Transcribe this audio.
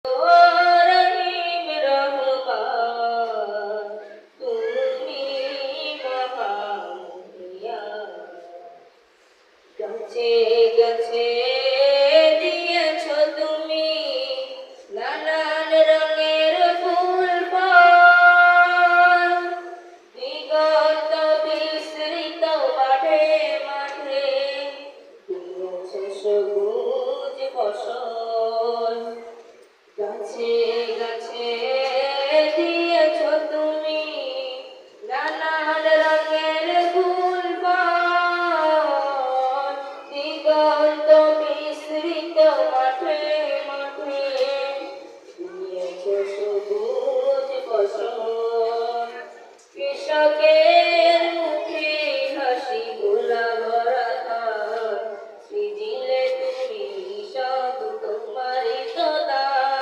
রহিম রহমান তুমি মহান, গাছে গাছে দিয়েছ তুমি নানান রঙের ফুল ফল, বিগত বিস্তৃত মাঠে মাঠে দিয়েছ সবুজ ফসল। গাছে